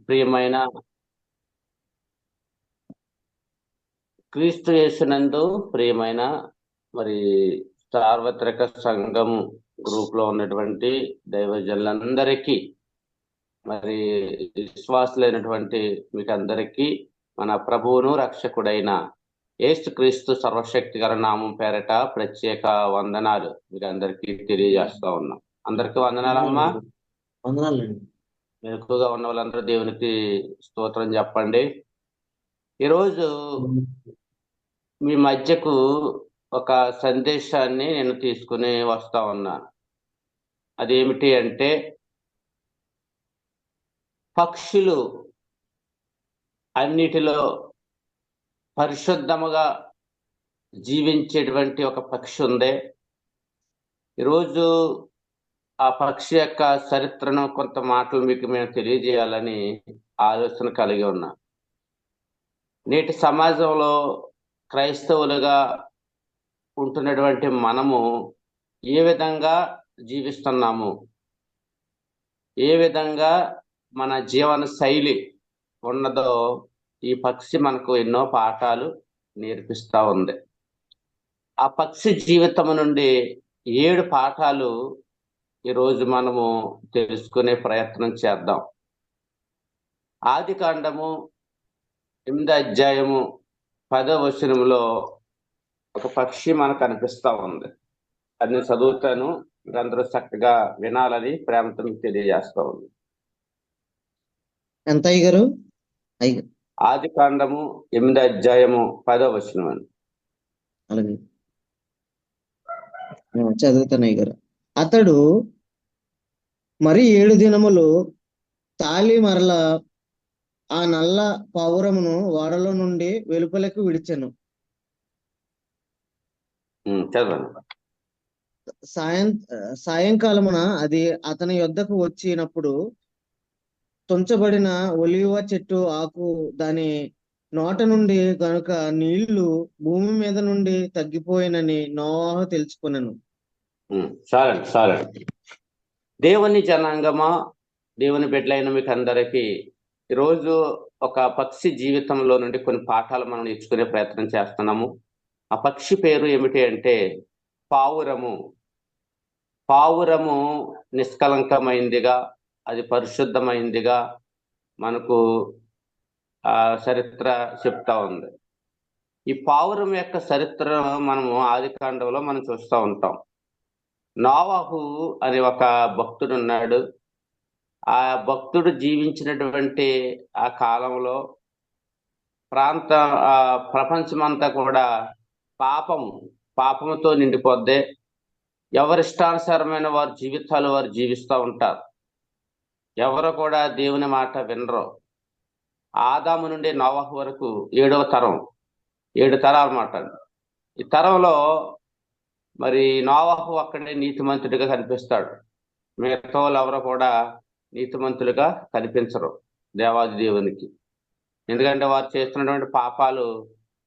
ప్రియమైన క్రీస్తు యేసునందు ప్రియమైన మరి సార్వత్రిక సంఘం గ్రూప్ లో ఉన్నటువంటి దైవజనులందరికీ మరి విశ్వాసులైనటువంటి మీకు అందరికీ మన ప్రభువును రక్షకుడైన యేసుక్రీస్తు సర్వశక్తి గల నామం పేరట ప్రత్యేక వందనాలు మీకు అందరికీ తెలియజేస్తా ఉన్నాం. అందరికీ వందనాలమ్మా. వందనాలండి. ఎక్కువగా ఉన్న వాళ్ళందరూ దేవునికి స్తోత్రం చెప్పండి. ఈరోజు మీ మధ్యకు ఒక సందేశాన్ని నేను తీసుకుని వస్తా ఉన్నాను. అదేమిటి అంటే, పక్షులు అన్నిటిలో పరిశుద్ధముగా జీవించేటువంటి ఒక పక్షి ఉంది. ఈరోజు ఆ పక్షి యొక్క చరిత్రను కొంత మాటలు మీకు మేము తెలియజేయాలని ఆలోచన కలిగి ఉన్నా. నేటి సమాజంలో క్రైస్తవులుగా ఉంటున్నటువంటి మనము ఏ విధంగా జీవిస్తున్నాము, ఏ విధంగా మన జీవన శైలి ఉన్నదో ఈ పక్షి మనకు ఎన్నో పాఠాలు నేర్పిస్తా ఉంది. ఆ పక్షి జీవితం నుండి 7 పాఠాలు ఈరోజు మనము తెలుసుకునే ప్రయత్నం చేద్దాం. ఆదికాండము 8వ అధ్యాయము 10వ వచనంలో ఒక పక్షి మనకు కనిపిస్తా ఉంది. అది నేను చదువుతాను, అందరూ చక్కగా వినాలని ప్రేమతో మీకు తెలియజేస్తా ఉంది. ఎంత అయ్యగారు? ఆదికాండము 8వ అధ్యాయము 10వ వచనం అని. అలాగే చదువుతాను అయ్యగారు. అతడు మరి 7 దినములు తాళి మరల ఆ నల్ల పావురమును ఓడలో నుండి వెలుపలకు విడిచెను. చదవండి. సాయంకాలమున అది అతని యొద్దకు వచ్చినప్పుడు తుంచబడిన ఒలీవ చెట్టు ఆకు దాని నోట నుండి గనుక నీళ్లు భూమి మీద నుండి తగ్గిపోయినని నోవహు తెలుసుకున్నాను. చాలండి. దేవుని జనాంగమా, దేవుని బిడ్డలైన మీకు అందరికీ ఈరోజు ఒక పక్షి జీవితంలో నుండి కొన్ని పాఠాలు మనం నేర్చుకునే ప్రయత్నం చేస్తున్నాము. ఆ పక్షి పేరు ఏమిటి అంటే పావురము. పావురము నిష్కలంకమైందిగా, అది పరిశుద్ధమైందిగా మనకు చరిత్ర చెప్తా ఉంది. ఈ పావురం యొక్క చరిత్ర మనము ఆదికాండంలో మనం చూస్తూ ఉంటాం. నోవహు అనే ఒక భక్తుడు ఉన్నాడు. ఆ భక్తుడు జీవించినటువంటి ఆ కాలంలో ప్రపంచమంతా కూడా పాపముతో నిండిపోద్ది. ఎవరిష్టానుసారమైన వారి జీవితాలు వారు జీవిస్తూ ఉంటారు. ఎవరు కూడా దేవుని మాట వినరు. ఆదాము నుండి నోవహు వరకు 7వ తరం, 7 తరాలు మాట. ఈ తరంలో మరి నోవహు అక్కడే నీతిమంతుడిగా కనిపిస్తాడు. మిగతా వాళ్ళు ఎవరు కూడా నీతిమంతులుగా కనిపించరు దేవాది దేవునికి. ఎందుకంటే వారు చేస్తున్నటువంటి పాపాలు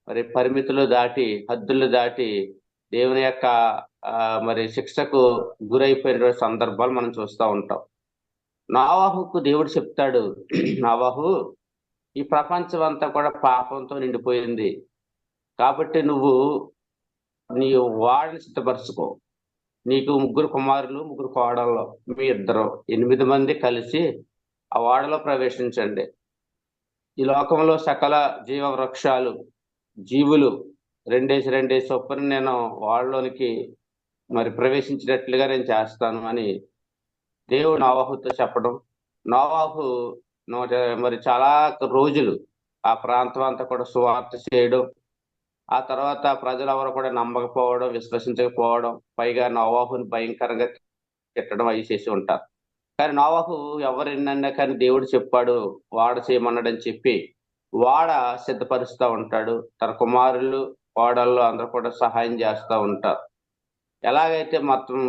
మరి పరిమితులు దాటి, హద్దులు దాటి దేవుని యొక్క మరి శిక్షకు గురైపోయిన సందర్భాలు మనం చూస్తూ ఉంటాం. నోవహుకు దేవుడు చెప్తాడు, నోవహు, ఈ ప్రపంచం అంతా కూడా పాపంతో నిండిపోయింది కాబట్టి నువ్వు నీ వాడిని సిద్ధపరచుకో. నీకు 3 కుమారులు 3 కోడళ్ళు, మీ ఇద్దరు 8 మంది కలిసి ఆ వాడలో ప్రవేశించండి. ఈ లోకంలో సకల జీవ వృక్షాలు, జీవులు 2 చొప్పున నేను వాళ్ళలోనికి మరి ప్రవేశించినట్లుగా నేను చేస్తాను అని దేవుడు నోవహుతో చెప్పడం. నోవహు మరి చాలా రోజులు ఆ ప్రాంతం అంతా కూడా సువార్త చేయడం, ఆ తర్వాత ప్రజలు ఎవరు కూడా నమ్మకపోవడం, విశ్వసించకపోవడం, పైగా నోవహుని భయంకరంగా తిట్టడం అవి చేసి ఉంటారు. కానీ నోవహు ఎవరినన్నా కానీ దేవుడు చెప్పాడు వాడ చేయమన్నాడని చెప్పి వాడ సిద్ధపరుస్తూ ఉంటాడు. తన కుమారులు కోడళ్ళు అందరూ కూడా సహాయం చేస్తూ ఉంటారు. ఎలాగైతే మొత్తం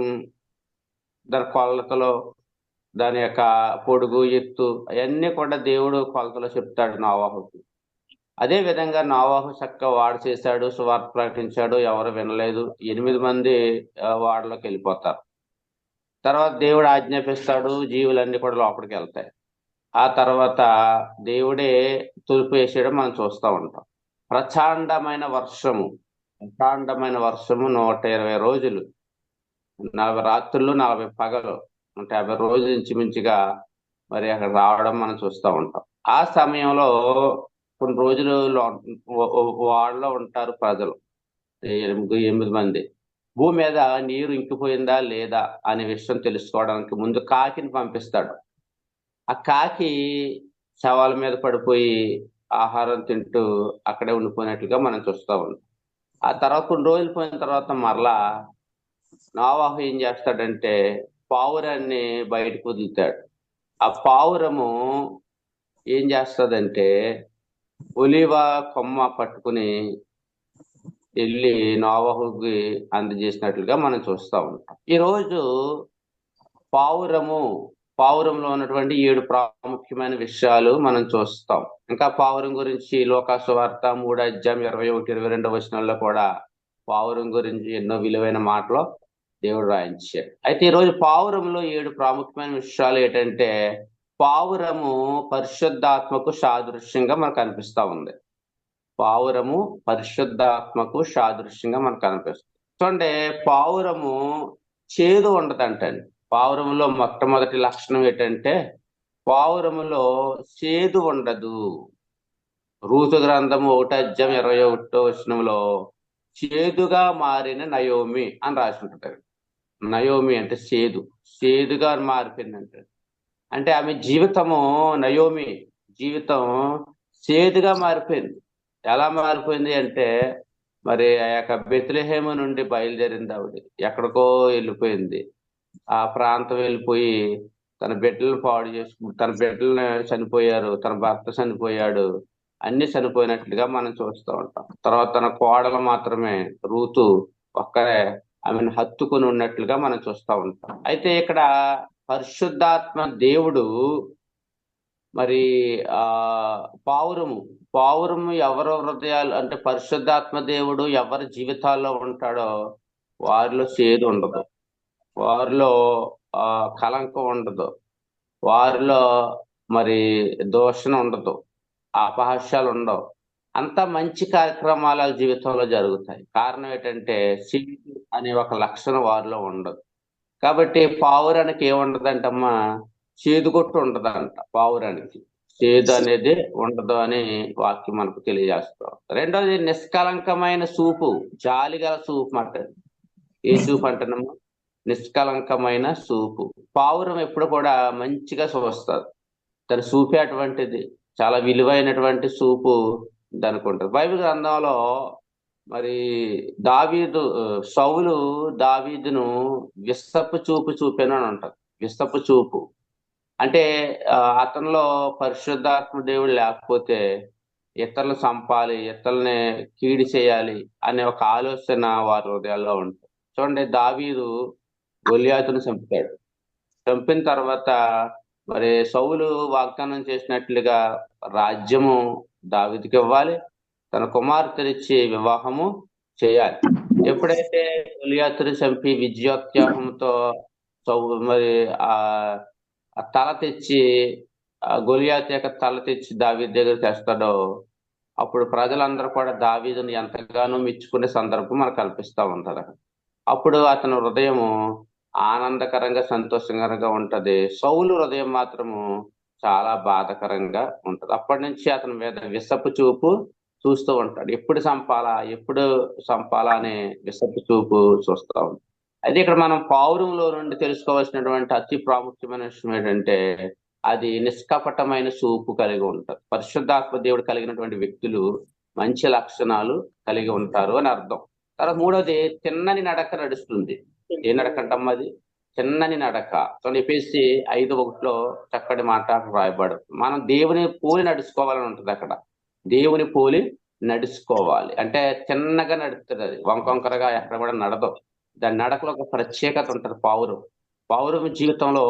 దాని కొలతలో, దాని యొక్క పొడుగు, ఎత్తు అవన్నీ కూడా దేవుడు కొలతలో చెప్తాడు నోవహుకి. అదే విధంగా నోవహు చక్కగా వాడ చేశాడు, సువార్త ప్రకటించాడు. ఎవరు వినలేదు. 8 మంది వాడలోకి వెళ్ళిపోతారు. తర్వాత దేవుడు ఆజ్ఞాపిస్తాడు, జీవులన్నీ కూడా లోపలికి వెళ్తాయి. ఆ తర్వాత దేవుడే తూర్పు వేసేయడం మనం చూస్తూ ఉంటాం. ప్రచాండమైన వర్షము 120 రోజులు, 40 రాత్రులు 40 పగలు, 150 రోజులు ఇంచుమించుగా మరి అక్కడ రావడం మనం చూస్తూ ఉంటాం. ఆ సమయంలో కొన్ని రోజులు వాళ్ళలో ఉంటారు ప్రజలు, 8 మంది. భూమి మీద నీరు ఇంకిపోయిందా లేదా అనే విషయం తెలుసుకోవడానికి ముందు కాకిని పంపిస్తాడు. ఆ కాకి శవాల మీద పడిపోయి ఆహారం తింటూ అక్కడే ఉండిపోయినట్లుగా మనం చూస్తూ ఉన్నాం. ఆ తర్వాత కొన్ని రోజులు పోయిన తర్వాత మరలా నోవాహు ఏం చేస్తాడంటే పావురాన్ని బయటకు వదులుతాడు. ఆ పావురము ఏం చేస్తుందంటే ఒలీవ కొమ్మ పట్టుకుని వెళ్ళి నోవాహుకి అందజేసినట్లుగా మనం చూస్తూ ఉంటాం. ఈరోజు పావురంలో ఉన్నటువంటి 7 ప్రాముఖ్యమైన విషయాలు మనం చూస్తాం. ఇంకా పావురం గురించి లోకాసు వార్త 3:21-22 కూడా పావురం గురించి ఎన్నో విలువైన మాటలు దేవుడు రాయించాడు. అయితే ఈరోజు పావురంలో 7 ప్రాముఖ్యమైన విషయాలు ఏంటంటే, పావురము పరిశుద్ధాత్మకు సాదృశ్యంగా మనకు కనిపిస్తా ఉంది. పావురము పరిశుద్ధాత్మకు సాదృశ్యంగా మనకు కనిపిస్తుంది. చూడండి, పావురము చేదు ఉండదంటండి. పావురములో మొట్టమొదటి లక్షణం ఏంటంటే పావురములో చేదు ఉండదు. రూతు గ్రంథము 1:21 చేదుగా మారిన నయోమి అని రాసి ఉంటుంది. నయోమి అంటే చేదుగా మారిపోయిందంటే, అంటే ఆమె జీవితము, నయోమి జీవితం చేదుగా మారిపోయింది. ఎలా మారిపోయింది అంటే, మరి ఆ యొక్క బెత్లెహేము నుండి బయలుదేరింది ఆవిడ, ఎక్కడికో వెళ్ళిపోయింది. ఆ ప్రాంతం వెళ్ళిపోయి తన బిడ్డలను పాడు చేసుకుంటూ, తన బిడ్డలను చనిపోయారు, తన భర్త చనిపోయాడు, అన్ని చనిపోయినట్లుగా మనం చూస్తూ ఉంటాం. తర్వాత తన కోడలు మాత్రమే రూతు ఒక్కరే ఆమెను హత్తుకుని ఉన్నట్లుగా మనం చూస్తూ ఉంటాం. అయితే ఇక్కడ పరిశుద్ధాత్మ దేవుడు మరి పావురము ఎవరి హృదయాలు అంటే, పరిశుద్ధాత్మ దేవుడు ఎవరి జీవితాల్లో ఉంటాడో వారిలో చేదు ఉండదు, వారిలో కలంకం ఉండదు, వారిలో మరి దోషణ ఉండదు, అపహాస్యాలు ఉండవు. అంత మంచి కార్యక్రమాల జీవితంలో జరుగుతాయి. కారణం ఏంటంటే చేదు అనే ఒక లక్షణం వారిలో ఉండదు. కాబట్టి పావురానికి ఏముండదంటమ్మా, చేదు కొట్టు ఉండదంట. పావురానికి చేదు అనేది ఉండదు అని వాక్యం మనకు తెలియజేస్తాం. రెండోది నిష్కలంకమైన చూపు, జాలిగల చూపు అంటారు. ఏ చూపు అంటున్నాము? నిష్కలంకమైన చూపు. పావురం ఎప్పుడు కూడా మంచిగా చూస్తుంది. తన చూపే అటువంటిది, చాలా విలువైనటువంటి చూపు దానికి ఉంటుంది. బైబిల్ గ్రంథంలో మరి సౌలు దావీదును విస్తపు చూపు చూపాను అని అంటారు. విస్తపు చూపు అంటే అతనిలో పరిశుద్ధాత్మ దేవుడు లేకపోతే ఇతరులను చంపాలి, ఇతరులని కీడి చేయాలి అనే ఒక ఆలోచన వారి హృదయాల్లో ఉంటుంది. చూడండి, దావీదు గొలియాతును చంపిన తర్వాత మరి సౌలు వాగ్దానం చేసినట్లుగా రాజ్యము దావీదుకి ఇవ్వాలి, తన కుమార్తెనిచ్చి వివాహము చేయాలి. ఎప్పుడైతే గొలియాతుని చంపి విజయోత్సాహంతో మరి ఆ తల తెచ్చి, గొలియాతు యొక్క తల తెచ్చి దావీదు దగ్గర తెస్తాడో, అప్పుడు ప్రజలందరూ కూడా దావీదుని ఎంతగానో మెచ్చుకునే సందర్భం మనకు కల్పిస్తూ ఉంటారు. అప్పుడు అతని హృదయము ఆనందకరంగా సంతోషకరంగా ఉంటది. సౌలు హృదయం మాత్రము చాలా బాధకరంగా ఉంటది. అప్పటి నుంచి అతని మీద విసపు చూపు చూస్తూ ఉంటాడు. ఎప్పుడు చంపాలా అనే విసపు చూపు చూస్తూ ఉంటాడు. అయితే ఇక్కడ మనం పావురంలో నుండి తెలుసుకోవాల్సినటువంటి అతి ప్రాముఖ్యమైన విషయం ఏంటంటే, అది నిష్కపటమైన చూపు కలిగి ఉంటుంది. పరిశుద్ధాత్మ దేవుడు కలిగినటువంటి వ్యక్తులు మంచి లక్షణాలు కలిగి ఉంటారు అని అర్థం. తర్వాత మూడవది చిన్నని నడక నడుస్తుంది. ఏ నడక అంటమ్మా? అది చిన్నని నడక. ఎఫెసీ 5:1 చక్కటి మాట రాయబడదు. మనం దేవుని పోలి నడుచుకోవాలని ఉంటుంది. అక్కడ దేవుని పోలి నడుచుకోవాలి అంటే చిన్నగా నడుస్తుంది. అది వంకొంకరగా ఎక్కడ కూడా నడదు. దాని నడకలో ఒక ప్రత్యేకత ఉంటుంది. పావురము జీవితంలో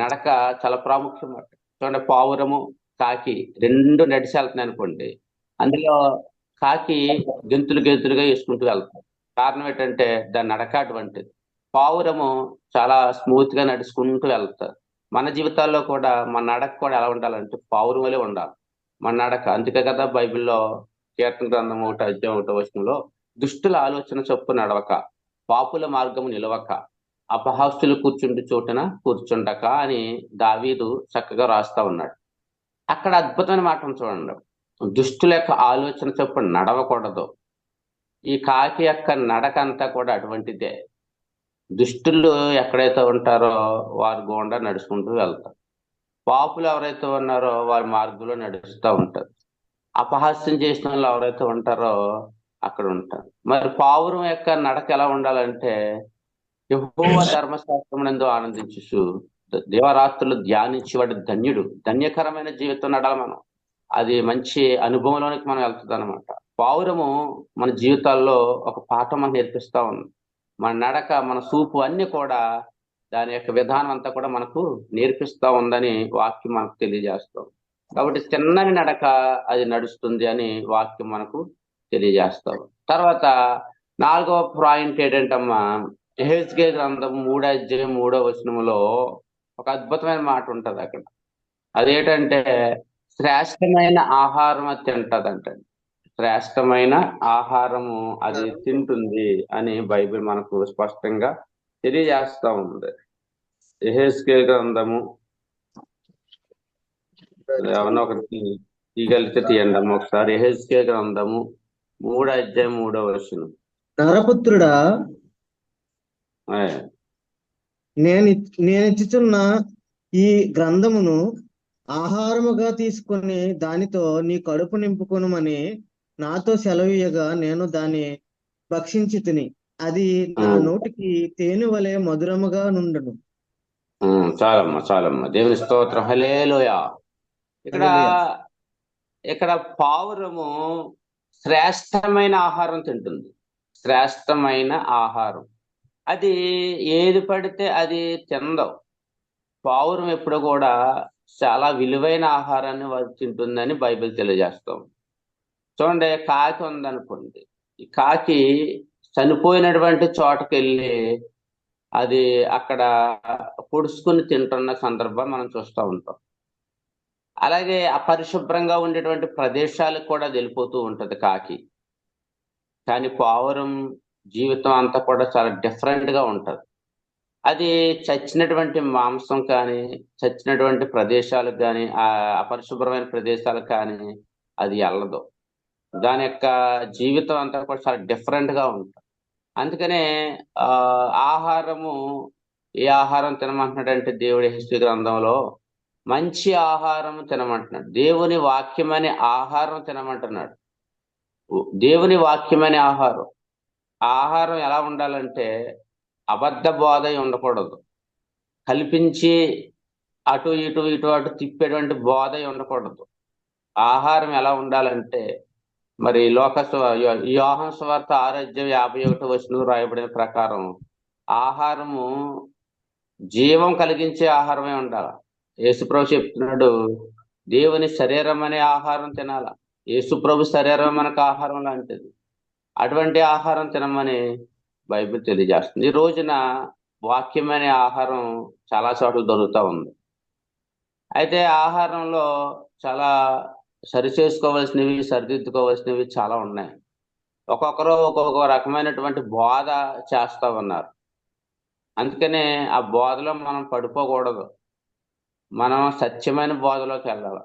నడక చాలా ప్రాముఖ్యం. చూడండి, పావురము కాకి రెండు నడిచి వెళ్తున్నాయి అనుకోండి, అందులో కాకి గెంతులుగా వేసుకుంటూ వెళ్తాం. కారణం ఏంటంటే దాని నడక అటువంటిది. పావురము చాలా స్మూత్ గా నడుచుకుంటూ వెళ్తారు. మన జీవితాల్లో కూడా మన నడక కూడా ఎలా ఉండాలంటే పావురం వలె ఉండాలి మన నడక. అందుకే కదా బైబిల్లో కీర్తన గ్రంథం 1 అధ్యాయం 1 వచనంలో దుష్టుల ఆలోచన చొప్పు నడవక, పాపుల మార్గము నిలవక, అపహాస్యులు కూర్చుండి చోటున కూర్చుండక అని దావీదు చక్కగా రాస్తా ఉన్నాడు. అక్కడ అద్భుతమైన మాట ఉంది చూడండి. దుష్టుల యొక్క ఆలోచన చొప్పున నడవకూడదు. ఈ కాకి యొక్క నడక అంతా కూడా అటువంటిదే. దుష్టులు ఎక్కడైతే ఉంటారో వారి గుండా నడుచుకుంటూ వెళ్తారు. పాపులు ఎవరైతే ఉన్నారో వారి మార్గంలో నడుస్తూ ఉంటారు. అపహాస్యం చేసిన వాళ్ళు ఎవరైతే ఉంటారో అక్కడ ఉంటారు. మరి పావురం యొక్క నడక ఎలా ఉండాలంటే యెహోవా ధర్మశాస్త్రమునందు ఆనందించుచు దేవరాత్రులు ధ్యానించేవాడు ధన్యుడు. ధన్యకరమైన జీవితం నడాలి మనం. అది మంచి అనుభవంలోనికి మనం వెళ్తుంది అనమాట. పావురము మన జీవితాల్లో ఒక పాఠం మనం నేర్పిస్తా ఉంది. మన నడక, మన చూపు అన్ని కూడా దాని యొక్క విధానం అంతా కూడా మనకు నేర్పిస్తా ఉందని వాక్యం మనకు తెలియజేస్తాం. కాబట్టి చిన్నని నడక అది నడుస్తుంది అని వాక్యం మనకు తెలియజేస్తాం. తర్వాత 4వ పాయింట్ ఏంటంటమ్మా, యెహెజ్కేలు గ్రంథం 3 అధ్యాయం 3 వచనంలో ఒక అద్భుతమైన మాట ఉంటది అక్కడ. అదేంటంటే శ్రేష్టమైన ఆహారం అది తింటదంట. శ్రేష్టమైన ఆహారము అది తింటుంది అని బైబిల్ మనకు స్పష్టంగా తెలియజేస్తా ఉంది. యెహెజ్కేలు గ్రంథము ఏమన్నా ఒకటి తీయగలిగితే తీయండి అమ్మ ఒకసారి. యెహెజ్కేలు గ్రంథము 3 అధ్యాయం 3 వచనం. నరపుత్రుడా, ఆయ్. నేనిచ్చుచున్న ఈ గ్రంథమును ఆహారముగా తీసుకొని దానితో నీ కడుపు నింపుకొనుమని నాతో సెలవీయగా నేను దాన్ని భక్షించి తిని అది నా నోటికి తేనె వలె మధురముగా నుండును. చాలమ్మా దేవుని స్తోత్రం. హల్లెలూయా. ఇక్కడ హల్లెలూయా. ఇక్కడ పావురము శ్రేష్టమైన ఆహారం తింటుంది. శ్రేష్టమైన ఆహారం అది ఏది పడితే అది తిందవు. పావురం ఎప్పుడు కూడా చాలా విలువైన ఆహారాన్ని తింటుందని బైబిల్ తెలియజేస్తాం. చూడండి, కాకి ఉందనుకోండి. ఈ కాకి చనిపోయినటువంటి చోటకి వెళ్ళి అది అక్కడ పొడుచుకుని తింటున్న సందర్భం మనం చూస్తూ ఉంటాం. అలాగే అపరిశుభ్రంగా ఉండేటువంటి ప్రదేశాలకు కూడా వెళ్ళిపోతూ ఉంటది కాకి. కానీ పావురం జీవితం అంతా కూడా చాలా డిఫరెంట్ గా ఉంటది. అది చచ్చినటువంటి మాంసం కానీ, చచ్చినటువంటి ప్రదేశాలకు కానీ, ఆ అపరిశుభ్రమైన ప్రదేశాలకు కానీ అది వెళ్ళదు. దాని యొక్క జీవితం అంతా కూడా చాలా డిఫరెంట్ గా ఉంటుంది. అందుకనే ఆహారము, ఏ ఆహారం తినమంటున్నాడంటే దేవుడి యెహెజ్కేలు గ్రంథంలో మంచి ఆహారం తినమంటున్నాడు. దేవుని వాక్యమనే ఆహారం తినమంటున్నాడు. దేవుని వాక్యమనే ఆహారం. ఆహారం ఎలా ఉండాలంటే అబద్ధ బోధ ఉండకూడదు. కల్పించి అటు ఇటు తిప్పేటువంటి బోధ ఉండకూడదు. ఆహారం ఎలా ఉండాలంటే మరి యోహాను సువార్త 6 అధ్యాయం 51 రాయబడిన ప్రకారం ఆహారము జీవం కలిగించే ఆహారమే ఉండాలి. యేసుప్రభు చెప్తున్నాడు, దేవుని శరీరం అనే ఆహారం తినాల. యేసుప్రభు శరీరం మనకు ఆహారం లాంటిది. అటువంటి ఆహారం తినమని బైబిల్ తెలియజేస్తుంది. ఈ రోజున వాక్యం అనే ఆహారం చాలా చోట్ల దొరుకుతూ ఉంది. అయితే ఆహారంలో చాలా సరి చేసుకోవాల్సినవి, సరిదిద్దుకోవాల్సినవి చాలా ఉన్నాయి. ఒక్కొక్కరు ఒక్కొక్క రకమైనటువంటి బోధ చేస్తా ఉన్నారు. అందుకనే ఆ బోధలో మనం పడిపోకూడదు. మనం సత్యమైన బోధలోకి వెళ్ళాలి.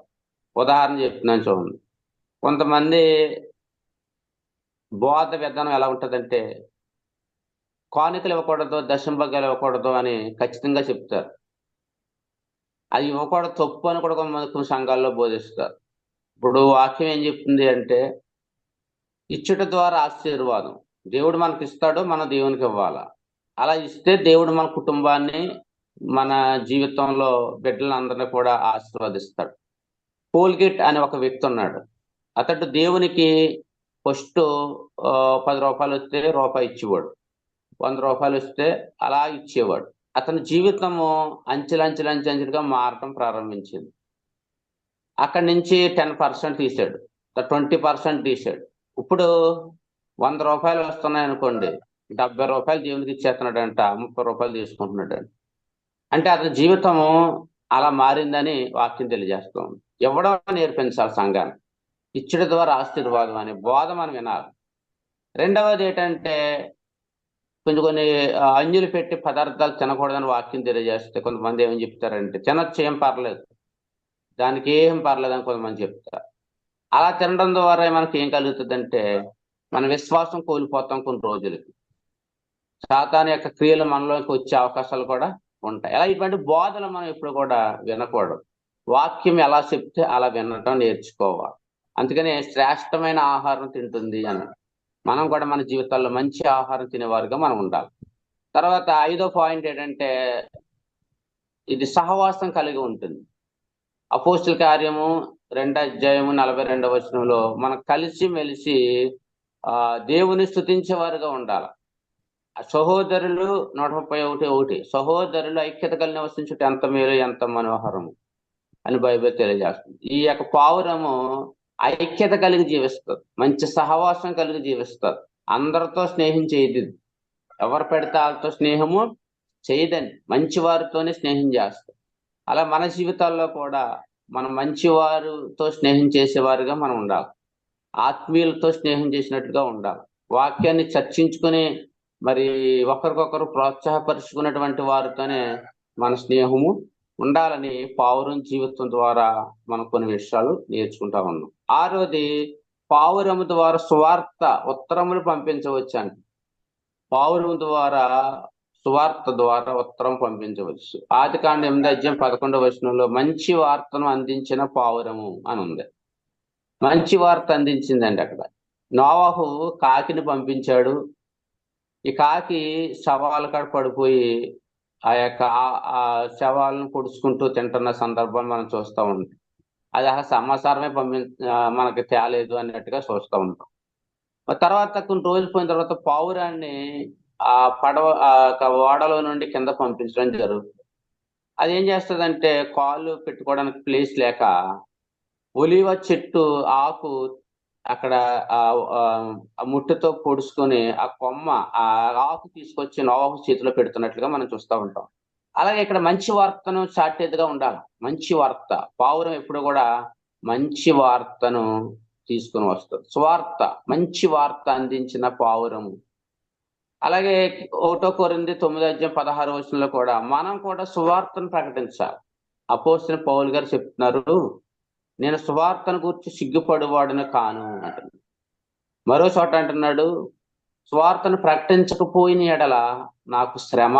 ఉదాహరణ చెప్తున్నాను చూడండి. కొంతమంది బోధ విధానం ఎలా ఉంటుందంటే కానుకలు ఇవ్వకూడదు, దశంభాగాలు ఇవ్వకూడదు అని ఖచ్చితంగా చెప్తారు. అది ఇవ్వకూడదు, తప్పు అని కూడా కొన్ని సంఘాల్లో బోధిస్తారు. ఇప్పుడు వాక్యం ఏం చెప్తుంది అంటే ఇచ్చుట ద్వారా ఆశీర్వాదం. దేవుడు మనకి ఇస్తాడు, మనం దేవునికి ఇవ్వాలా. అలా ఇస్తే దేవుడు మన కుటుంబాన్ని, మన జీవితంలో బిడ్డలందరినీ కూడా ఆశీర్వదిస్తాడు. కోల్గేట్ అనే ఒక వ్యక్తి ఉన్నాడు. అతడు దేవునికి ఫస్ట్ 10 రూపాయలు వస్తే రూపాయి ఇచ్చేవాడు, 100 రూపాయలు వస్తే అలా ఇచ్చేవాడు. అతని జీవితము అంచెలంచెలుగా మారటం ప్రారంభించింది. అక్కడి నుంచి 10% తీసాడు, 20% తీసాడు. ఇప్పుడు 100 రూపాయలు వస్తున్నాయి అనుకోండి, 70 రూపాయలు దేవునికి ఇచ్చేస్తున్నాడంట, 30 రూపాయలు తీసుకుంటున్నాడంట. అంటే అతని జీవితము అలా మారిందని వాక్యం తెలియజేస్తాం. ఇవ్వడం నేర్పించాలి సంఘాన్ని. ఇచ్చడి ద్వారా ఆశీర్వాదం అనే బోధ మనం వినాలి. రెండవది ఏంటంటే కొన్ని అంజులు పెట్టి పదార్థాలు తినకూడదని వాక్యం తెలియజేస్తే కొంతమంది ఏమని చెప్తారంటే తినొచ్చు, ఏం పర్లేదు, దానికి ఏం పర్లేదు అని కొంతమంది చెప్తారు. అలా తినడం ద్వారా మనకి ఏం కలుగుతుందంటే మన విశ్వాసం కోల్పోతాం. కొన్ని రోజులకి సాతాను యొక్క క్రియలు మనలోకి వచ్చే అవకాశాలు కూడా ఉంటాయి. అలా ఇటువంటి బోధలు మనం ఎప్పుడు కూడా వినకూడదు. వాక్యం ఎలా చెప్తే అలా వినటం నేర్చుకోవాలి. అందుకనే శ్రేష్టమైన ఆహారం తింటుంది అని మనం కూడా మన జీవితాల్లో మంచి ఆహారం తినేవారుగా మనం ఉండాలి. తర్వాత 5వ పాయింట్ ఏంటంటే ఇది సహవాసం కలిగి ఉంటుంది. అపోస్తుల కార్యము 2వ అధ్యాయము 42వ వచనంలో మనం కలిసి మెలిసి దేవుని స్తుతించేవారుగా ఉండాలి. సహోదరులు 131 సహోదరులు ఐక్యత కలిగి నివసించుట ఎంత మేలు ఎంత మనోహరము అని బైబిల్ తెలియజేస్తుంది. ఈ యొక్క పావురము ఐక్యత కలిగి జీవిస్తుంది, మంచి సహవాసం కలిగి జీవిస్తుంది, అందరితో స్నేహం చేయదు, ఎవరు పెడితే వాళ్ళతో స్నేహము చేయదని మంచి వారితోనే స్నేహం చేస్తాం. అలా మన జీవితాల్లో కూడా మనం మంచివారితో స్నేహం చేసేవారుగా మనం ఉండాలి. ఆత్మీయులతో స్నేహం చేసినట్టుగా ఉండాలి. వాక్యాన్ని చర్చించుకుని మరి ఒకరికొకరు ప్రోత్సాహపరుచుకున్నటువంటి వారితోనే మన స్నేహము ఉండాలని పావురం జీవితం ద్వారా మనం కొన్ని విషయాలు నేర్చుకుంటా ఉన్నాం. 6వది పావురము ద్వారా సువార్త ఉత్తరములు పంపించవచ్చు అంట. పావురము ద్వారా సువార్త ద్వారా ఉత్తరం పంపించవచ్చు. ఆదికాండం 8వ అధ్యాయం 11వ వచనంలో మంచి వార్తను అందించిన పావురము అని ఉంది. మంచి వార్త అందించిందండి. అక్కడ నోవహు కాకిని పంపించాడు. ఈ కాకి శవాల కాడ పడిపోయి ఆ యొక్క ఆ శవాలను పొడుచుకుంటూ తింటున్న సందర్భాన్ని మనం చూస్తూ ఉంటాం. అది అసలు సమాచారమే మనకి తేలేదు అన్నట్టుగా చూస్తూ ఉంటాం. తర్వాత కొన్ని రోజులు పోయిన తర్వాత పావురాన్ని ఆ పడవ ఓడలో నుండి కింద పంపించడం జరుగుతుంది. అది ఏం చేస్తుందంటే కాళ్ళు పెట్టుకోవడానికి ప్లేస్ లేక ఒలివ చెట్టు ఆకు అక్కడ ఆ ముట్టుతో పొడుచుకొని ఆ కొమ్మ ఆ ఆకు తీసుకొచ్చి నోవహు చేతిలో పెడుతున్నట్లుగా మనం చూస్తూ ఉంటాం. అలాగే ఇక్కడ మంచి వార్తను చాటేదిగా ఉండాలి. మంచి వార్త పావురం ఎప్పుడు కూడా మంచి వార్తను తీసుకుని వస్తుంది. సువార్త మంచి వార్త అందించిన పావురము. అలాగే 1 కొరింథీ 9వ అధ్యాయం 16వ వచనంలో కూడా మనం కూడా సువార్తను ప్రకటించాలి. అపోస్తలుడైన పౌలు గారు చెప్తున్నారు, నేను సువార్తను గురించి సిగ్గుపడువాడను కాను అంటున్నాడు. మరో చోట అంటున్నాడు, సువార్తను ప్రకటించకపోయిన ఎడల నాకు శ్రమ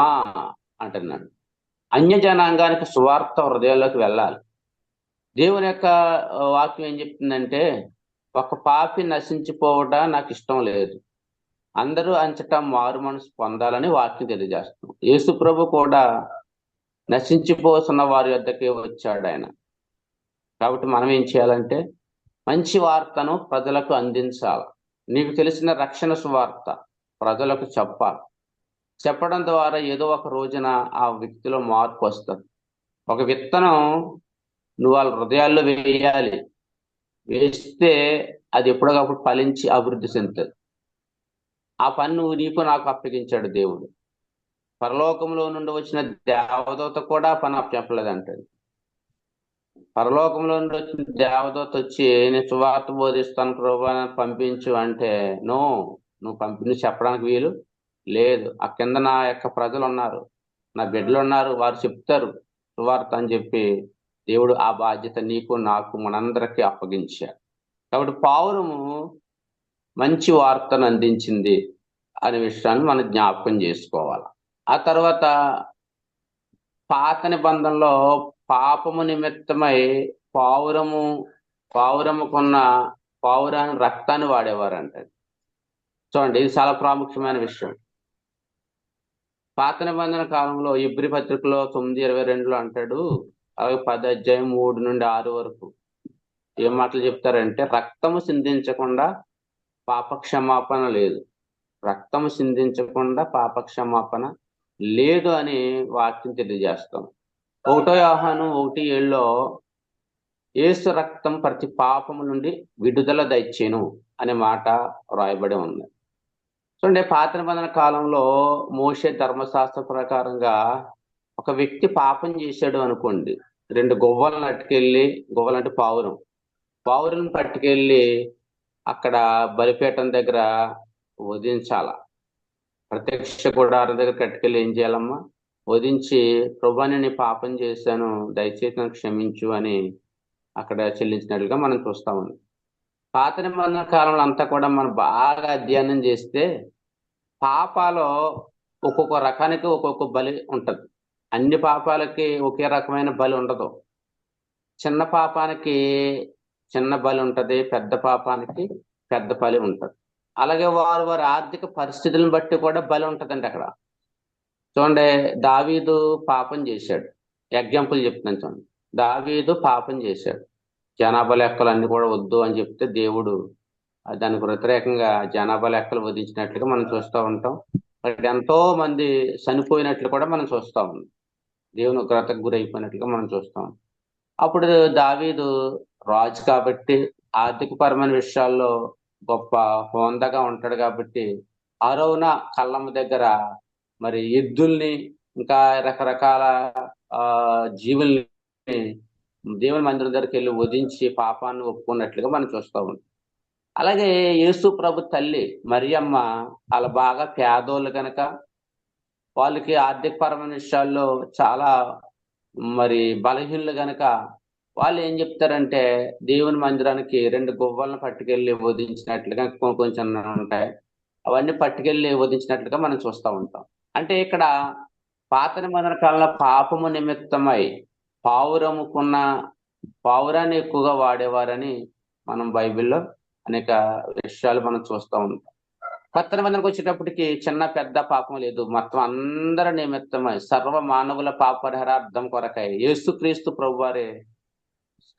అంటున్నాడు. అన్య జనాంగానికి సువార్త హృదయాల్లోకి వెళ్ళాలి. దేవుని యొక్క వాక్యం ఏం చెప్తుందంటే ఒక పాపి నశించిపోవడం నాకు ఇష్టం లేదు, అందరూ అంచటా మారు మనసు పొందాలని వాక్యం తెలియజేస్తున్నాం. యేసు ప్రభు కూడా నశించిపోతున్న వారి వద్దకే వచ్చాడు ఆయన. కాబట్టి మనం ఏం చేయాలంటే మంచి వార్తను ప్రజలకు అందించాలి. నీకు తెలిసిన రక్షణ సువార్త ప్రజలకు చెప్పాలి. చెప్పడం ద్వారా ఏదో ఒక రోజున ఆ వ్యక్తిలో మార్పు వస్తుంది. ఒక విత్తనం నువ్వు వాళ్ళ హృదయాల్లో వేయాలి. వేస్తే అది ఎప్పటికప్పుడు ఫలించి అభివృద్ధి చెందుతుంది. ఆ పని నువ్వు నీకు నాకు అప్పగించాడు దేవుడు. పరలోకంలో నుండి వచ్చిన దేవదూత కూడా పని అప్పచెప్పలేదంటాడు. పరలోకంలో నుండి వచ్చిన దేవదూత వచ్చి నేను సువార్త బోధిస్తాను ప్రభువా పంపించు అంటే నువ్వు పంపించి చెప్పడానికి వీలు లేదు. ఆ కింద నా యొక్క ప్రజలు ఉన్నారు, నా బిడ్డలు ఉన్నారు, వారు చెప్తారు సువార్త అని చెప్పి దేవుడు ఆ బాధ్యత నీకు నాకు మనందరికీ అప్పగించాడు. కాబట్టి పావురము మంచి వార్తను అందించింది అనే విషయాన్ని మనం జ్ఞాపకం చేసుకోవాలి. ఆ తర్వాత పాత నిబంధనలో పాపము నిమిత్తమై పావురముకున్న పావురాన్ని రక్తాన్ని వాడేవారంట. చూడండి, ఇది చాలా ప్రాముఖ్యమైన విషయం. పాత నిబంధన కాలంలో ఇబ్రి పత్రికలో 9:22 అంటాడు, అలాగే 10వ అధ్యాయం 3 నుండి 6 వరకు ఏం మాటలు చెప్తారంటే రక్తము సిందించకుండా పాప క్షమాపణ లేదు, రక్తము సిందించకుండా పాప క్షమాపణ లేదు అని వాక్యం తెలియజేస్తాం. 1 యోహాను 1:7 యేసు రక్తం ప్రతి పాపము నుండి విడుదల దయచేను అనే మాట రాయబడి ఉంది. చూడండి, పాత నిబంధన కాలంలో మోషే ధర్మశాస్త్ర ప్రకారంగా ఒక వ్యక్తి పాపం చేశాడు అనుకోండి, 2 గువ్వలను పట్టుకెళ్ళి, గువ్వలు అంటే పావురం పట్టుకెళ్ళి అక్కడ బలిపీఠం దగ్గర వధించాల. ప్రత్యక్ష గుడారం దగ్గర కట్టుకెళ్ళి ఏం చేయాలమ్మా? వధించి, ప్రభువా నేను ఈ పాపం చేశాను, దయచేసి నన్ను క్షమించు అని అక్కడ చెల్లించినట్లుగా మనం చూస్తా ఉన్నాం. పాత నిబంధన కాలంలో అంతా కూడా మనం బాగా అధ్యయనం చేస్తే పాపాలో ఒక్కొక్క రకానికి ఒక్కొక్క బలి ఉంటది. అన్ని పాపాలకి ఒకే రకమైన బలి ఉండదు. చిన్న పాపానికి చిన్న బలి ఉంటది, పెద్ద పాపానికి పెద్ద బలి ఉంటది. అలాగే వారి వారి ఆర్థిక పరిస్థితులను బట్టి కూడా బలి ఉంటదండి అక్కడ. చూడండి, దావీదు పాపం చేశాడు. ఎగ్జాంపుల్ చెప్తున్నాను చూడండి. దావీదు పాపం చేశాడు. జనాభా లెక్కలు అన్ని కూడా వద్దు అని చెప్తే దేవుడు దానికి వ్యతిరేకంగా జనాభా లెక్కలు వధించినట్లుగా మనం చూస్తూ ఉంటాం. అక్కడ ఎంతో మంది చనిపోయినట్లు కూడా మనం చూస్తా ఉన్నాం. దేవుని ఉగ్రతకు గురైపోయినట్లుగా మనం చూస్తాం. అప్పుడు దావీదు రాజు కాబట్టి ఆర్థికపరమైన విషయాల్లో గొప్ప హోందాగా ఉంటాడు కాబట్టి అరౌన కళ్ళమ్మ దగ్గర మరి ఎద్దుల్ని ఇంకా రకరకాల జీవుల్ని దేవుని మందిరం దగ్గరికి వెళ్ళి వధించి పాపాన్ని ఒప్పుకున్నట్లుగా మనం చూస్తూ ఉంటాం. అలాగే యేసు ప్రభు తల్లి మరియమ్మ వాళ్ళ బాగా పేదోళ్ళు కనుక వాళ్ళకి ఆర్థికపరమైన విషయాల్లో చాలా మరి బలహీనలు గనక వాళ్ళు ఏం చెప్తారంటే దేవుని మందిరానికి 2 గువ్వలను పట్టుకెళ్ళి వధించినట్లుగా కొంచెం ఉంటాయి, అవన్నీ పట్టుకెళ్ళి వధించినట్లుగా మనం చూస్తూ ఉంటాం. అంటే ఇక్కడ పాత నిబంధన కాలంలో పాపము నిమిత్తమై పావురాన్ని ఎక్కువగా వాడేవారని మనం బైబిల్లో అనేక విషయాలు మనం చూస్తూ ఉంటాం. కొత్త నిబంధనకు వచ్చేటప్పటికి చిన్న పెద్ద పాపం లేదు, మొత్తం అందరి నిమిత్తమై సర్వ మానవుల పాపరిహారార్థం కొరకై యేసుక్రీస్తు ప్రభువారే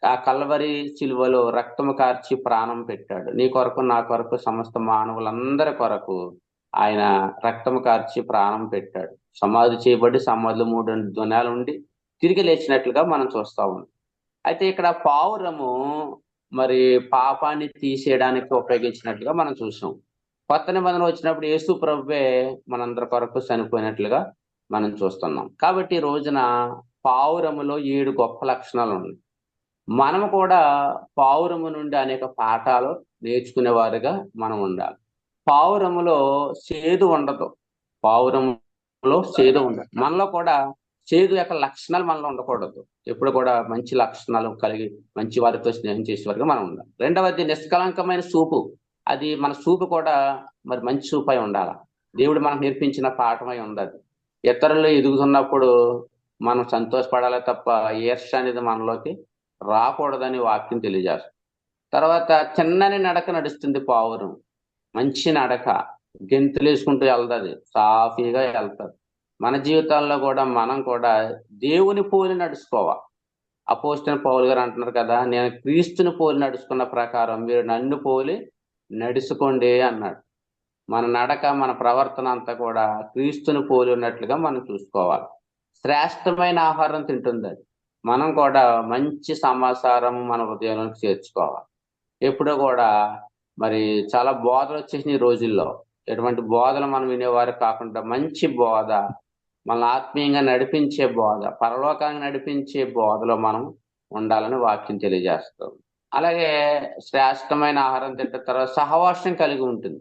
ఆ కల్వరి సిలువలో రక్తము కార్చి ప్రాణం పెట్టాడు. నీ కొరకు, నా కొరకు, సమస్త మానవులందరి కొరకు ఆయన రక్తము కార్చి ప్రాణం పెట్టాడు. సమాధి చేయబడి సమాధిలో 3 దినాలు ఉండి తిరిగి లేచినట్లుగా మనం చూస్తా ఉన్నాం. అయితే ఇక్కడ పావురము మరి పాపాన్ని తీసేయడానికి ఉపయోగించినట్లుగా మనం చూసాం. కొత్త నిబంధన వచ్చినప్పుడు యేసు ప్రభువే మనందరి కొరకు చనిపోయినట్లుగా మనం చూస్తున్నాం. కాబట్టి ఈ రోజున పావురములో 7 గొప్ప లక్షణాలు ఉన్నాయి. మనము కూడా పావురము నుండి అనేక పాఠాలు నేర్చుకునేవారుగా మనం ఉండాలి. పావురములో చేదు ఉండదు. మనలో కూడా చేదు యొక్క లక్షణాలు మనలో ఉండకూడదు. ఎప్పుడు కూడా మంచి లక్షణాలు కలిగి మంచి వారితో స్నేహం చేసేవారుగా మనం ఉండాలి. రెండవది నిష్కలంకమైన చూపు. అది మన చూపు కూడా మరి మంచి చూపు అయి ఉండాలి. దేవుడు మనకు నేర్పించిన పాఠమై ఉండదు. ఇతరులు ఎదుగుతున్నప్పుడు మనం సంతోషపడాలి తప్ప ఈర్ష్య అనేది మనలోకి రాకూడదని వాక్యం తెలియజేస్తుంది. తర్వాత చిన్నని నడక నడుస్తుంది పావురం. మంచి నడక, గెంతులు వేసుకుంటూ వెళ్తుంది, సాఫీగా వెళ్తుంది. మన జీవితాల్లో కూడా మనం కూడా దేవుని పోలి నడుచుకోవాలి. అపోస్తలుడైన పౌలు గారు అంటున్నారు కదా, నేను క్రీస్తుని పోలి నడుచుకున్న ప్రకారం మీరు నన్ను పోలి నడుచుకోండి అన్నాడు. మన నడక, మన ప్రవర్తన అంతా కూడా క్రీస్తుని పోలి ఉన్నట్లుగా మనం చూసుకోవాలి. శ్రేష్టమైన ఆహారం తింటుంది అది. మనం కూడా మంచి సమాచారం మన హృదయంలోకి చేర్చుకోవాలి. ఎప్పుడో కూడా మరి చాలా బోధలు వచ్చేసిన ఈ రోజుల్లో ఎటువంటి బోధలు మనం వినేవారు కాకుండా మంచి బోధ, మన ఆత్మీయంగా నడిపించే బోధ, పరలోకాన్ని నడిపించే బోధలో మనం ఉండాలని వాక్యం తెలియజేస్తాం. అలాగే శ్రేష్టమైన ఆహారం తింటే తర్వాత సహవాసం కలిగి ఉంటుంది.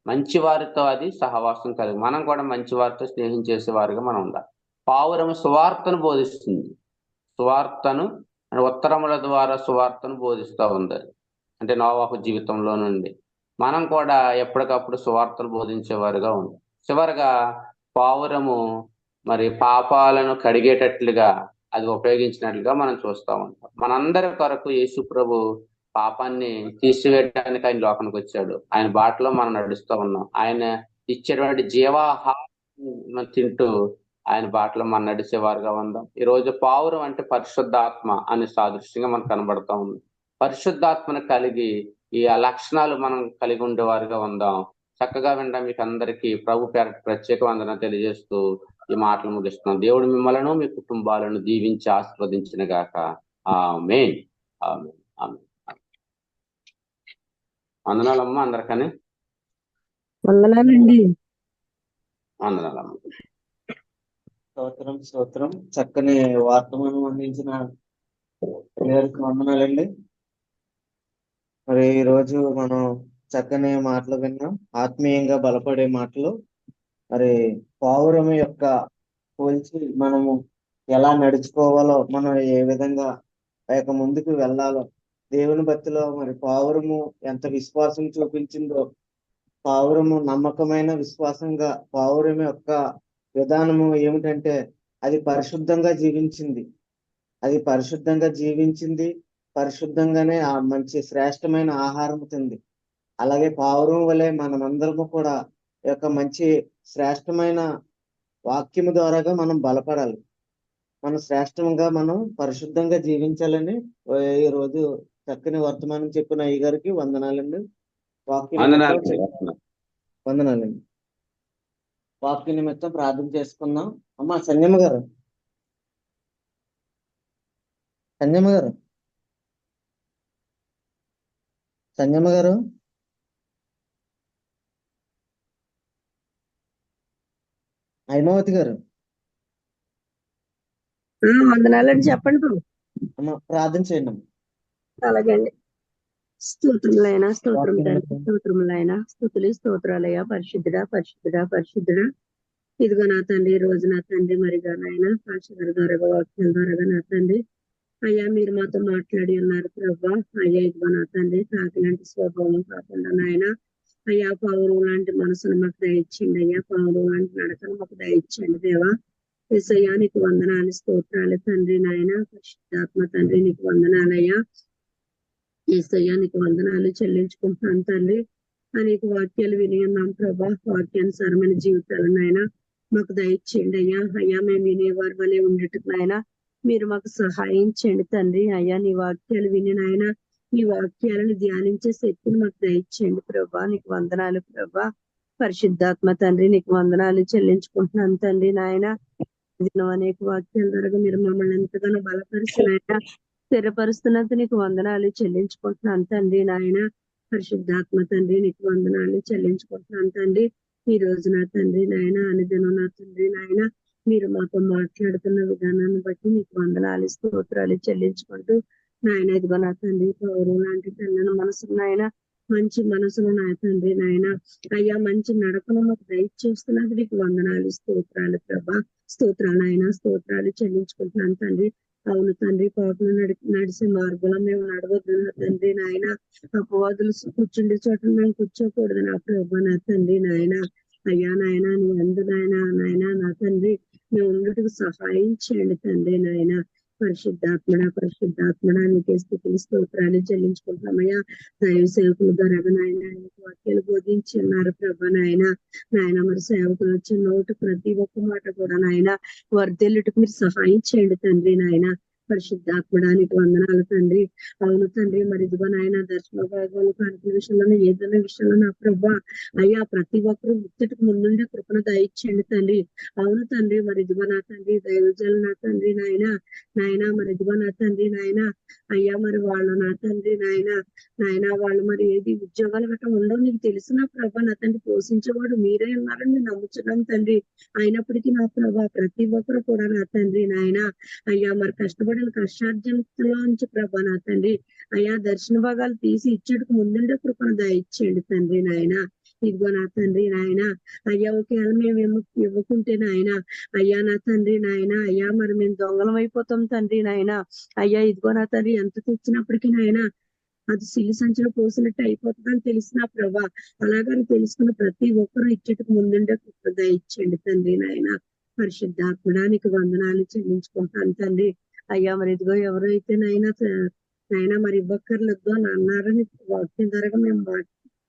మంచి వారితో అది సహవాసం కలిగి మనం కూడా మంచి వారితో స్నేహం చేసేవారుగా మనం ఉండాలి. పావురము సువార్తను బోధిస్తుంది. సువార్తను ఉత్తరముల ద్వారా సువార్తను బోధిస్తూ ఉంది. అంటే నోవాహు జీవితంలో నుండి మనం కూడా ఎప్పటికప్పుడు సువార్తను బోధించేవారుగా ఉంది. చివరిగా పావురము మరి పాపాలను కడిగేటట్లుగా అది ఉపయోగించినట్లుగా మనం చూస్తూ ఉంటాం. మనందరి కొరకు యేసు ప్రభు పాపాన్ని తీసివేయడానికి ఆయన లోకానికి వచ్చాడు. ఆయన బాటలో మనం నడుస్తూ ఉన్నాం. ఆయన ఇచ్చేటువంటి జీవాహారం తింటూ ఆయన బాటలో మనం నడిచేవారుగా ఉందాం. ఈ రోజు పావురం అంటే పరిశుద్ధాత్మ అనే సాదృశ్యంగా మనకు కనబడతా ఉంది. పరిశుద్ధాత్మను కలిగి ఈ లక్షణాలు మనం కలిగి ఉండేవారుగా ఉందాం. చక్కగా వినడం మీకు అందరికీ ప్రభు పేర ప్రత్యేక వందన తెలియజేస్తూ ఈ మాటలు ముగిస్తున్నాం. దేవుడు మిమ్మలను మీ కుటుంబాలను దీవించి ఆశీర్వదించిన గాక. ఆమేన్. ఆమేన్. ఆమేన్. వందనాలమ్మ అందరికని. వందనాలండి. వందనాలమ్మ. స్తోత్రం. చక్కని వార్తలను అందించిన గారికి వందనాలండి. మరి ఈ రోజు మనం చక్కని మాటలు విన్నాం, ఆత్మీయంగా బలపడే మాటలు. మరి పావురము యొక్క పోల్చి మనము ఎలా నడుచుకోవాలో, మనం ఏ విధంగా ఆ యొక్క ముందుకు వెళ్ళాలో, దేవుని భక్తిలో మరి పావురము ఎంత విశ్వాసం చూపించిందో, పావురము నమ్మకమైన విశ్వాసంగా, పావురం యొక్క విధానము ఏమిటంటే అది పరిశుద్ధంగా జీవించింది. అది పరిశుద్ధంగా జీవించింది, పరిశుద్ధంగానే ఆ మంచి శ్రేష్టమైన ఆహారం తింది. అలాగే పావురం వలె మనమందరము కూడా ఈ యొక్క మంచి శ్రేష్టమైన వాక్యము ద్వారాగా మనం బలపడాలి. మనం శ్రేష్టంగా మనం పరిశుద్ధంగా జీవించాలని ఈ రోజు చక్కని వర్తమానం చెప్పిన అయ్య గారికి వందనాలండి. వాక్య వందనాలు. నిమిత్తం వందనాలండి. వాక్య నిమిత్తం ప్రార్థన చేసుకుందాం. అమ్మా సంజమ్మ గారు, సంజమ్మ గారు, సంజమ్మ గారు, హైమావతి గారు, వందనాలండి. చెప్పండి బాబు. అమ్మ ప్రార్థన చేయండి అమ్మ. అలాగే అండి. స్తోత్రములైనా స్తోత్రం వాక్య తండ్రి, నిమిత్తం స్తోత్రములైనా స్తుతులు స్తోత్రాలయ్యా. పరిశుద్ధుడా పరిశుద్ధుడా పరిశుద్ధుడా. ఇదిగో నా తండ్రి, ఈ రోజు నా తండ్రి మరిగా నాయన పాషగారి ద్వారా వాక్యం ద్వారా నా తండ్రి అయ్యా మీరు మాతో మాట్లాడి ఉన్నారు ప్రభా. అయ్యా ఇదిగో నా తండ్రి కాకిలాంటి స్వభావం కాకుండా నాయన అయ్యా పౌరం లాంటి మనసును మాకు దయచేయండి అయ్యా. పౌరం లాంటి నడకను మాకు దయచేయండి దేవా. యేసయ్యా నీకు వందనాలు స్తోత్రాలు తండ్రి నాయన. పరిశుద్ధాత్మ తండ్రి నీకు వందనాలయ్యా. యేసయ్యా నీకు వందనాలు చెల్లించుకుంటున్నాను తండ్రి. అనేక వాక్యాలు విని ఉన్నాం ప్రభా. వాక్యానుసారమైన జీవితాలు నాయన మాకు దయచేయండి అయ్యా. అయ్యా మేము వినేవారి వలె ఉండేట్టుకు నాయన మీరు మాకు సహాయం చేయండి తండ్రి. అయ్యా నీ వాక్యాలు విని నాయన నీ వాక్యాలను ధ్యానించే శక్తిని మాకు దయచేయండి ప్రభా. నీకు వందనాలు ప్రభా. పరిశుద్ధాత్మ తండ్రి నీకు వందనాలు చెల్లించుకుంటున్నాను తండ్రి నాయన. దినం అనేక వాక్యాల ద్వారా మీరు మమ్మల్ని ఎంతగానో బలపరుస్తున్నాయన, స్థిరపరుస్తున్నంత నీకు వందనాలు చెల్లించుకుంటున్నాను తండ్రి నాయన. పరిశుద్ధాత్మ తండ్రి నీకు వందనాలు చెల్లించుకుంటున్నాను తండ్రి. ఈ రోజు నా తండ్రి నాయన అనుదినం నా తండ్రి నాయన మీరు మాతో మాట్లాడుతున్న విధానాన్ని బట్టి నీకు వందనాలు స్తోత్రాలు చెల్లించుకుంటూ నాయన ఇదిగో నా తండ్రి పౌరం లాంటి తెల్లని మనసు నాయన, మంచి మనసును నా తండ్రి నాయన అయ్యా మంచి నడకను మాకు దయచేస్తున్నది నీకు వందనాలు స్తోత్రాలు ప్రభా. స్తోత్రాలు ఆయన స్తోత్రాలు చెల్లించుకుంటున్నాను తండ్రి. అవును తండ్రి పాపలు నడిచే మార్గంలో మేము నడవద్దు నా తండ్రి నాయన. అపవాదులు కూర్చుండే చోట మేము కూర్చోకూడదు నా ప్రభా నా తండ్రి నాయన. అయ్యా నాయన నీ అందు నాయన నా తండ్రి మేము ఉండటకు సహాయం చేయండి తండ్రి నాయన. పరిశుద్ధాత్మడా నీకే స్థితిని స్తోత్రాలు చెల్లించుకుంటామయ్యా. దైవ సేవకులు ద్వారా నాయన వాక్యాలు బోధించి ఉన్నారు ప్రభా నాయన. నాయన మరి సేవకులు వచ్చిన నోటు ప్రతి ఒక్క మాట కూడా నాయన వర్ధెల్లుటకు మీరు సహాయం చేయండి తండ్రి నాయన. పరిశుద్ధాత్మడానికి వందనాలు తండ్రి. అవును తండ్రి మరి ఇదిగో నాయన దర్శన భాగాలు కానుకల విషయంలో ఏదైనా విషయంలో నా ప్రభా అయ్యా ప్రతి ఒక్కరు ముచ్చటకు ముందుండే కృపను దయచేయండి తండ్రి. అవును తండ్రి మరి ఇదిగో నా తండ్రి దైవజలు నా తండ్రి నాయన మరి ఇదిగో నా తండ్రి నాయన అయ్యా మరి వాళ్ళు నా తండ్రి నాయన వాళ్ళు మరి ఏది ఉద్యోగాలు గట్రా ఉండవు నీకు తెలుసు నా ప్రభా. నా తండ్రి పోషించేవాడు మీరే ఉన్నారని నేను నమ్ముచున్నాను తండ్రి. అయినప్పటికీ నా ప్రభా ప్రతి ఒక్కరు కూడా నా తండ్రి నాయన అయ్యా మరి కష్టపడిన కష్టార్జనలోంచి ప్రభా నా తండ్రి అయ్యా దర్శన భాగాలు తీసి ఇచ్చేటకు ముందుండే కృపను దయచేయండి తండ్రి నాయన. ఇదిగో నా తండ్రి నాయన అయ్యా ఒకవేళ మేము ఇవ్వకుంటే నాయన అయ్యా నా తండ్రి నాయన అయ్యా మరి మేము దొంగలం అయిపోతాం తండ్రి నాయన. అయ్యా ఇదిగో నా తండ్రి ఎంత తెచ్చినప్పటికీ నాయన అది సిల్లి సంచిలో పోసినట్టు అయిపోతుందని తెలిసిన ప్రభా. అలాగని తెలుసుకున్న ప్రతి ఒక్కరూ ఇచ్చేటకు ముందుండే కృప దయచేయండి తండ్రి నాయన. పరిశుద్ధాత్మడానికి వందనాలు చెల్లించుకుంటాను తండ్రి. అయ్యా మరి ఇదిగో ఎవరైతే నైనా మరి ఇవ్వక్కర్లేదు అని అన్నారని వాక్యం ద్వారా మేము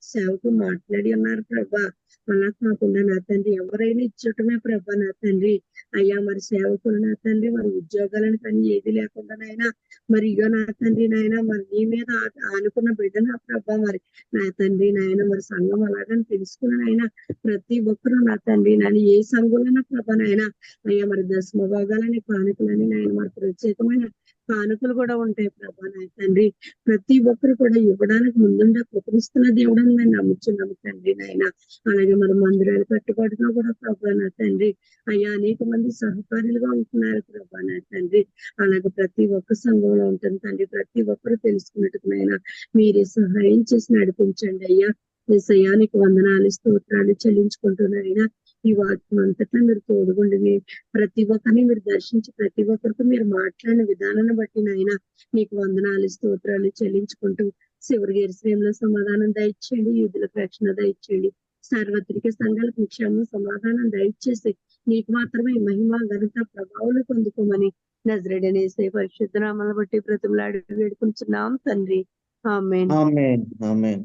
సేవకు మాట్లాడి ఉన్నారు ప్రభా. అలా కాకుండా నా తండ్రి ఎవరైనా ఇచ్చటమే ప్రభా నా తండ్రి. అయ్యా మరి సేవకులు నా తండ్రి మరి ఉద్యోగాలను కానీ ఏది లేకుండా నైనా మరి ఇగో నా తండ్రి నాయన మరి నీ మీద ఆనుకున్న బిడ్డ నా ప్రభా మరి నా తండ్రి నాయన మరి సంఘం అలాగని తెలుసుకున్న నాయన ప్రతి ఒక్కరూ నా తండ్రి నాయన ఏ సంఘంలో ప్రభా నాయన అయ్యా మరి దశమ భాగాలని కానుకలని నాయన మరి ప్రత్యేకమైన కానుకలు కూడా ఉంటాయి ప్రభా నాయన తండ్రి. ప్రతి ఒక్కరు కూడా ఇవ్వడానికి ముందుండే కృపణిస్తున్న దేవుడు అని మేము నమ్ముచున్నాము తండ్రి నాయన. అలాగే మన మందిరాలు కట్టుబాటులో కూడా ప్రభా నా తండ్రి అయ్యా అనేక మంది సహకారులుగా ఉంటున్నారు ప్రభా నా తండ్రి. అలాగే ప్రతి ఒక్క సంఘంలో ఉంటుంది తండ్రి. ప్రతి ఒక్కరు తెలుసుకున్నట్టునైనా మీరే సహాయం చేసి నడిపించండి అయ్యా. యేసయ్యానికి వందనాలు స్తోత్రాలు చెల్లించుకుంటున్నాయినా ఈ వాక్యం అంతటా మీరు తోడుగుండి ప్రతి ఒక్కరిని మీరు దర్శించి ప్రతి ఒక్కరితో మీరు మాట్లాడిన విధానాన్ని బట్టి నాయన మీకు వందనాలు స్తోత్రాలు చెల్లించుకుంటూ చివరికి ఎరుసలేములో సమాధానం దయచేయండి, యూదులకు రక్షణ దయచేయండి, సార్వత్రిక సంఘాలకు క్షేమ సమాధానం దయచేసి నీకు మాత్రమే మహిమ ఘనత ప్రభావాలు పొందుకోమని నజరేయుడైన యేసయ్య పరిశుద్ధ నామమును బట్టి బ్రతిమలాడి వేడుకుంటున్నాం తండ్రి. ఆమేన్. ఆమేన్ ఆమేన్.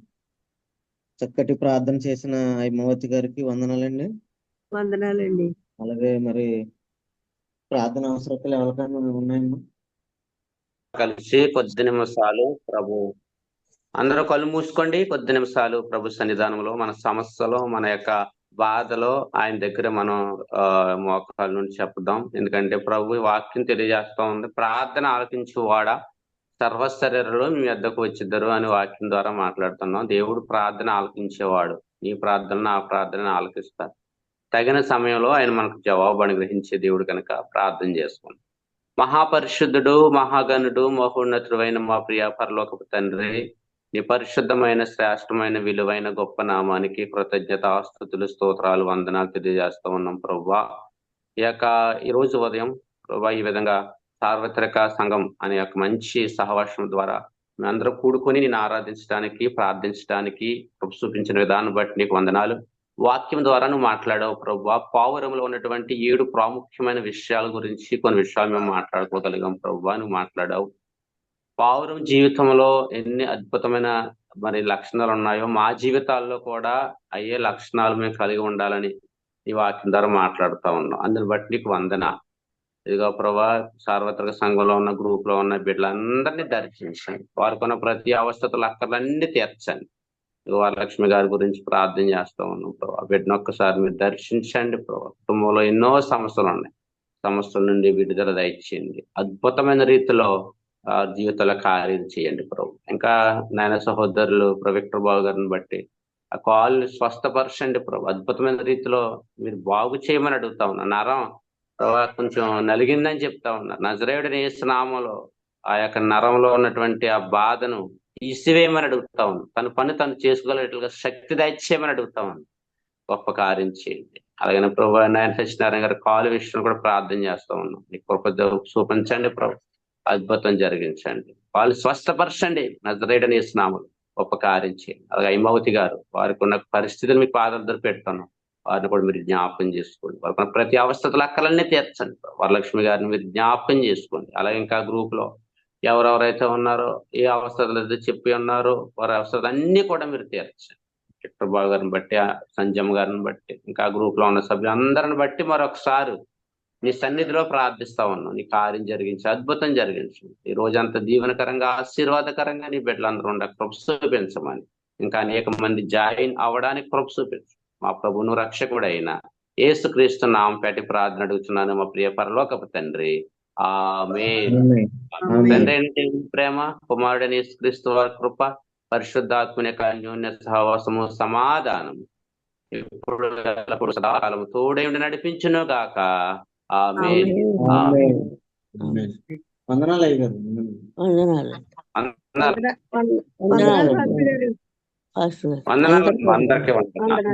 చక్కటి ప్రార్థన చేసిన హైమావతి గారికి వందనాలండి. వందనాలండి. అలాగే మరి ప్రార్థన అవసరతలు ఎవరికైనా ఉన్నాయమ్మా? కలిసి కొద్ది నిమిషాలు ప్రభు అందరూ కళ్ళు మూసుకోండి. కొద్ది నిమిషాలు ప్రభు సన్నిధానంలో మన సమస్యలో మన యొక్క బాధలో ఆయన దగ్గర మనం మోకాళ్ళ నుండి చెప్దాం. ఎందుకంటే ప్రభు వాక్యం తెలియజేస్తా ఉంది, ప్రార్థన ఆలకించువాడా సర్వశరీరులు మీ వద్దకు వచ్చిద్దరు అని వాక్యం ద్వారా మాట్లాడుతున్నాం. దేవుడు ప్రార్థన ఆలకించేవాడు. నీ ప్రార్థన నా ప్రార్థన ఆలకిస్తారు. తగిన సమయంలో ఆయన మనకు జవాబు అనుగ్రహించే దేవుడు కనుక ప్రార్థన చేసుకోండి. మహాపరిశుద్ధుడు మహాగణుడు మహోన్నతుడైన మా ప్రియ పరలోకపు తండ్రి, నీ పరిశుద్ధమైన శ్రేష్టమైన విలువైన గొప్ప నామానికి కృతజ్ఞతాస్తుతులు స్తోత్రాలు వందనాలు తెలియజేస్తూ ఉన్నాం ప్రభువా. ఈ రోజు ఉదయం ప్రభువా ఈ విధంగా సార్వత్రిక సంఘం అనే ఒక మంచి సహవాసం ద్వారా మేమందరూ కూడుకొని నేను ఆరాధించడానికి ప్రార్థించడానికి ప్రభు చూపించిన విధానం బట్టి నీకు వందనాలు. వాక్యం ద్వారా నువ్వు మాట్లాడావు ప్రభువా. పావురంలో ఉన్నటువంటి 7 ప్రాముఖ్యమైన విషయాల గురించి కొన్ని విషయాలు మేము మాట్లాడుకోగలిగాం ప్రభువా. నువ్వు మాట్లాడావు. పావురం జీవితంలో ఎన్ని అద్భుతమైన మరి లక్షణాలు ఉన్నాయో మా జీవితాల్లో కూడా అయ్యే లక్షణాలు మేము కలిగి ఉండాలని ఈ వాక్యం ద్వారా మాట్లాడుతూ ఉన్నాం. అందుని బట్టి నీకు వందన. ఇదిగో ప్రభా, సార్వత్రిక సంఘంలో ఉన్న గ్రూప్ లో ఉన్న బిడ్డలందరినీ దర్శించండి. వారికి ఉన్న ప్రతి అవస్థతులు అక్కర్లన్నీ తీర్చండి. వరలక్ష్మి గారి గురించి ప్రార్థన చేస్తూ ఉన్నాం ప్రభా. బిడ్డను ఒక్కసారి మీరు దర్శించండి ప్రభా. కుటుంబంలో ఎన్నో సమస్యలు ఉన్నాయి, సమస్యల నుండి విడుదల దయచేయండి. అద్భుతమైన రీతిలో జీవితాల కార్యం చేయండి ప్రభు. ఇంకా నాయన సహోదరులు విక్టర్ బాబు గారిని బట్టి ఆ కాల్ని స్వస్థపరచండి ప్రభు. అద్భుతమైన రీతిలో మీరు బాగు చేయమని అడుగుతా ఉన్నా. నరం ప్రభా కొంచెం నలిగిందని చెప్తా ఉన్నారు. నజరేయుడిని యేసు నామములో ఆ యొక్క నరంలో ఉన్నటువంటి ఆ బాధను తీసివేయమని అడుగుతా ఉన్నాను. తన పని తను చేసుకోగలిగేట్లుగా శక్తి దయచేయమని అడుగుతా ఉన్నాను. గొప్ప కార్యం చేయండి. అలాగే ప్రభు నాయన సత్యనారాయణ గారి కాలు విషయంలో కూడా ప్రార్థన చేస్తా ఉన్నాం. నీకు గొప్ప చూపించండి ప్రభు, అద్భుతం జరిగించండి, వాళ్ళు స్వస్థపరచండి. నజరేయుడిని యేసు నామములో గొప్ప కార్యం చేయండి. అలాగే హైమావతి గారు వారికి ఉన్న పరిస్థితులు మీ పాదాల దగ్గర పెడుతున్నాం. వారిని కూడా మీరు జ్ఞాపకం చేసుకోండి. వారికి ప్రతి అవస్థతులు అక్కలన్నీ తీర్చండి. వరలక్ష్మి గారిని మీరు జ్ఞాపకం చేసుకోండి. అలాగే ఇంకా గ్రూప్ లో ఎవరెవరైతే ఉన్నారో ఏ అవస్థలు అయితే చెప్పి ఉన్నారో వారి అవస్థలు అన్ని కూడా మీరు తీర్చండి. చిట్టబాబు గారిని బట్టి, సంజయ్ గారిని బట్టి, ఇంకా గ్రూప్ లో ఉన్న సభ్యులందరిని బట్టి మరొకసారి నీ సన్నిధిలో ప్రార్థిస్తా ఉన్నాం. నీ కార్యం జరిగించి అద్భుతం జరిగించండి. ఈ రోజంతా దీవెనకరంగా ఆశీర్వాదకరంగా నీ బిడ్డలందరూ ఉండ కృప చూపించమని, ఇంకా అనేక మంది జాయిన్ అవ్వడానికి కృప చూపించు. మా ప్రభువును రక్షకుడైన యేసుక్రీస్తు నామం పెట్టి ప్రార్థన అడుగుతున్నాను మా ప్రియ పరలోకపు తండ్రి. ఆమేన్. తండ్రి అయిన ప్రేమ, కుమారుడైన యేసుక్రీస్తు వారి కృప, పరిశుద్ధాత్మని యొక్క అన్యోన్య సహవాసము సమాధానం ఇప్పుడు సదాకాలము తోడై ఉండి నడిపించును గాక. ఆమేన్. వందనాలు అయ్యారు. వందనాలు అందరికీ వందనాలు.